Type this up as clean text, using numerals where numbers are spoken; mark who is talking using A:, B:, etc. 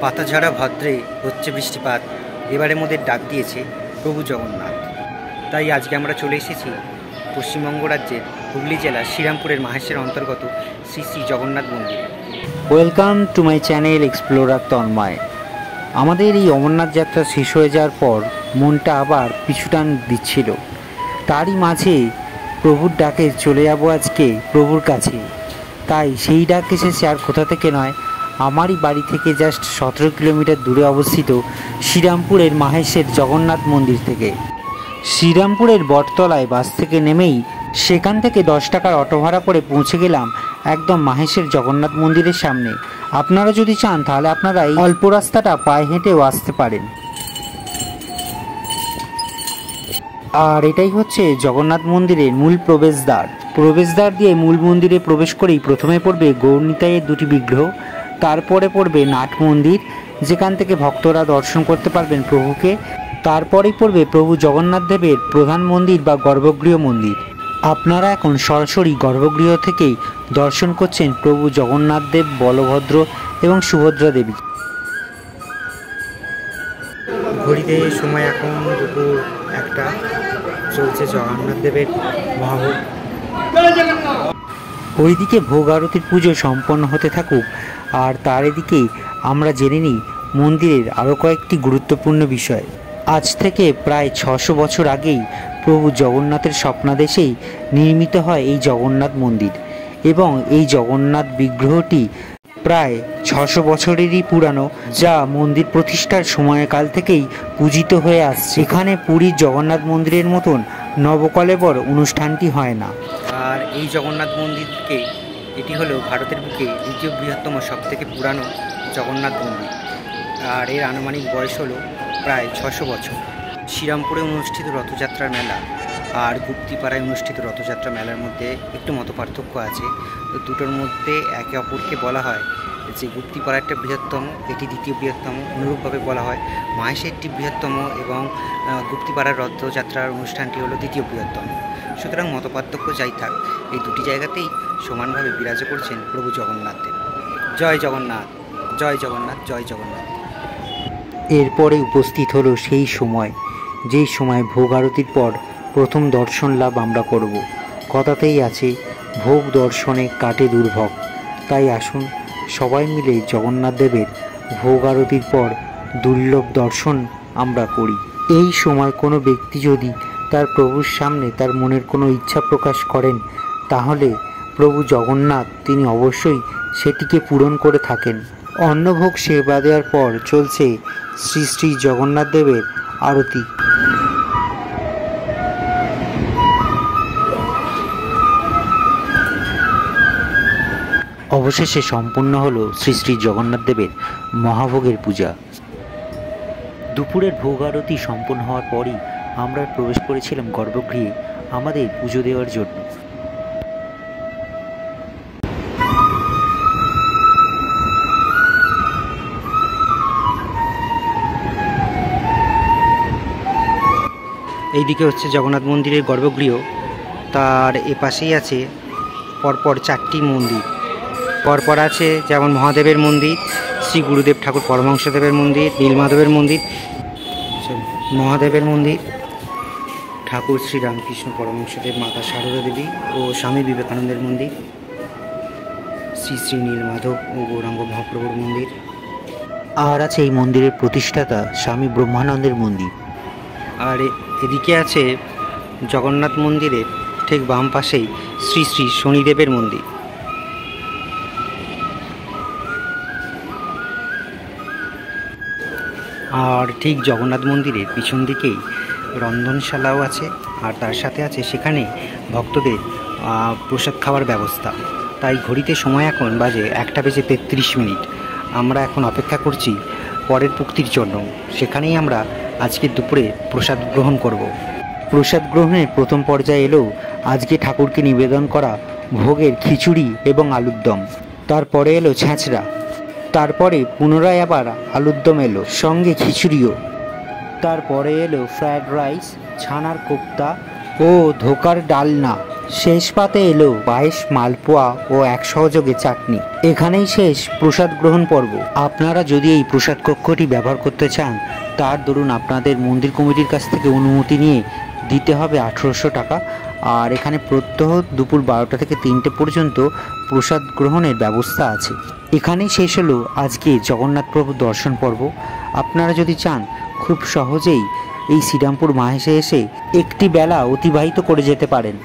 A: পাতাঝরা ভদ্রে হচ্ছে বৃষ্টিপাত, এবারে মোদের ডাক দিয়েছে প্রভু জগন্নাথ। তাই আজকে আমরা চলে এসেছি পশ্চিমবঙ্গ রাজ্যের হুগলি জেলার শ্রীরামপুরের মাহেশের অন্তর্গত শ্রী শ্রী জগন্নাথ মন্দির।
B: Welcome to my channel explorer Tanmoy. আমাদের এই অমরনাথ যাত্রা শেষ হয়ে যাওয়ার পর মনটা আবার পিছুটান দিচ্ছিল, তারই মাঝে প্রভুর ডাকে চলে যাব আজকে প্রভুর কাছে। তাই সেই ডাক এসেছে আর কোথা থেকে নয়, আমারই বাড়ি থেকে জাস্ট 17 কিলোমিটার দূরে অবস্থিত শ্রীরামপুরের মাহেশের জগন্নাথ মন্দির থেকে। শ্রীরামপুরের বটতলায় বাস থেকে নেমেই সেখান থেকে 10 টাকার অটো ভাড়া করে পৌঁছে গেলাম একদম মাহেশের জগন্নাথ মন্দিরের সামনে। আপনারা যদি চান তাহলে আপনারা এই অল্প রাস্তাটা পায়ে হেঁটেও আসতে পারেন। আর এটাই হচ্ছে জগন্নাথ মন্দিরের মূল প্রবেশদ্বার দিয়ে মূল মন্দিরে প্রবেশ করেই প্রথমে পড়বে গৌরনিতাইয়ের দুটি বিগ্রহ, তারপরে পড়বে নাট মন্দির যেখান থেকে ভক্তরা দর্শন করতে পারবেন প্রভুকে, তারপরেই পড়বে প্রভু জগন্নাথ দেবের প্রধান মন্দির বা গর্ভগৃহ মন্দির। আপনারা এখন সরাসরি গর্ভগৃহ থেকেই দর্শন করছেন প্রভু জগন্নাথ দেব, বলভদ্র এবং সুভদ্রা দেবী।
A: ঘড়িতে সময় এখন দুপুর 1টা, চলছে জগন্নাথ দেবের মহাভোগ।
B: ওইদিকে ভোগ আরতির পুজো সম্পন্ন হতে থাকুক, আর তার এদিকেই আমরা জেনে নিই মন্দিরের আরও কয়েকটি গুরুত্বপূর্ণ বিষয়। আজ থেকে প্রায় 600 বছর আগেই প্রভু জগন্নাথের স্বপ্নাদেশেই নির্মিত হয় এই জগন্নাথ মন্দির, এবং এই জগন্নাথ বিগ্রহটি প্রায় 600 বছরেরই পুরানো, যা মন্দির প্রতিষ্ঠার সময়কাল থেকেই পূজিত হয়ে আসছে। এখানে পুরীর জগন্নাথ মন্দিরের মতন নবকলেবর অনুষ্ঠানটি হয় না।
A: আর এই জগন্নাথ মন্দিরকে এটি হলো ভারতের বুকে দ্বিতীয় বৃহত্তম সবথেকে পুরানো জগন্নাথ মন্দির, আর এর আনুমানিক বয়স হলো প্রায় 600 বছর। শ্রীরামপুরে অনুষ্ঠিত রথযাত্রার মেলা আর গুপ্তিপাড়ায় অনুষ্ঠিত রথযাত্রা মেলার মধ্যে একটু মত পার্থক্য আছে। তো দুটোর মধ্যে একে অপরকে বলা হয় যে গুপ্তিপাড়াটা বৃহত্তম, এটি দ্বিতীয় বৃহত্তম। অনুরূপভাবে বলা হয় মাহেশেরটি বৃহত্তম এবং গুপ্তিপাড়ার রথযাত্রার অনুষ্ঠানটি হলো দ্বিতীয় বৃহত্তম। সুতরাং মত পার্থক্য যাই থাক, এই দুটি জায়গাতেই সমানভাবে বিরাজ করছেন প্রভু জগন্নাথ দেব। জয় জগন্নাথ, জয় জগন্নাথ, জয় জগন্নাথ।
B: এরপরে উপস্থিত হলো সেই সময়, যেই সময় ভোগ আরতির পর প্রথম দর্শন লাভ আমরা করব। কথাতেই আছে ভোগ দর্শনে কাটে দুর্ভোগ। তাই আসুন সবাই মিলে জগন্নাথ দেবের ভোগ আরতির পর দুর্লভ দর্শন আমরা করি। এই সময় কোনো ব্যক্তি যদি তার প্রভুর সামনে তার মনের কোনো ইচ্ছা প্রকাশ করেন, তাহলে প্রভু জগন্নাথ তিনি অবশ্যই সেটিকে পূরণ করে থাকেন। অন্নভোগ সেবা দেওয়ার পর চলছে শ্রী শ্রী জগন্নাথ দেবের আরতি। অবশেষে সম্পূর্ণ হলো শ্রী শ্রী জগন্নাথ দেবের মহাভোগের পূজা। দুপুরের ভোগ আরতি সম্পন্ন হওয়ার পরই আমরা প্রবেশ করেছিলাম গর্ভগৃহে আমাদের পুজো দেওয়ার জন্য।
A: এইদিকে হচ্ছে জগন্নাথ মন্দিরের গর্ভগৃহ, তার এপাশেই আছে পরপর 4টি মন্দির। পরপর আছে যেমন মহাদেবের মন্দির, শ্রী গুরুদেব ঠাকুর পরমহংসদেবের মন্দির, নীলমাধবের মন্দির, মহাদেবের মন্দির, ঠাকুর শ্রী রামকৃষ্ণ পরমহংসদেব, মাতা সারদা দেবী ও স্বামী বিবেকানন্দের মন্দির, শ্রী শ্রী নীলমাধব ও গৌরাঙ্গ মহাপ্রভুর মন্দির,
B: আর আছে এই মন্দিরের প্রতিষ্ঠাতা স্বামী ব্রহ্মানন্দের মন্দির।
A: আর এদিকে আছে জগন্নাথ মন্দিরের ঠিক বাম পাশেই শ্রী শ্রী শনিদেবের মন্দির। আর ঠিক জগন্নাথ মন্দিরের পিছন দিকেই রন্ধনশালাও আছে, আর তার সাথে আছে সেখানে ভক্তদের প্রসাদ খাওয়ার ব্যবস্থা। তাই ঘড়িতে সময় এখন বাজে 1:33। আমরা এখন অপেক্ষা করছি পরের পুক্তির জন্য, সেখানেই আমরা আজকে দুপুরে প্রসাদ গ্রহণ করব।
B: প্রসাদ গ্রহণের প্রথম পর্যায়ে এলো আজকে ঠাকুরকে নিবেদন করা ভোগের খিচুড়ি এবং আলুর দম। তারপরে এলো ছ্যাঁচড়া, তারপরে পুনরায় আবার আলুর দম এলো, সঙ্গে খিচুড়িও। তারপরে এলো ফ্রায়েড রাইস, ছানার কোপ্তা ও ধোকার ডালনা। শেষ পাতে এলো পায়েস, মালপোয়া ও এক সহযোগে চাটনি। এখানেই শেষ প্রসাদ গ্রহণ পর্ব। আপনারা যদি এই প্রসাদ কক্ষটি ব্যবহার করতে চান, তার দরুন আপনাদের মন্দির কমিটির কাছ থেকে অনুমতি নিয়ে দিতে হবে 1800 টাকা। আর এখানে প্রত্যহ দুপুর 12টা থেকে 3টে পর্যন্ত প্রসাদ গ্রহণের ব্যবস্থা আছে। এখানেই শেষ হলো আজকে জগন্নাথ প্রভু দর্শন পর্ব। আপনারা যদি চান খুব সহজেই এই শ্রীরামপুর মাহেশে এসে একটি বেলা অতিবাহিত করে যেতে পারেন।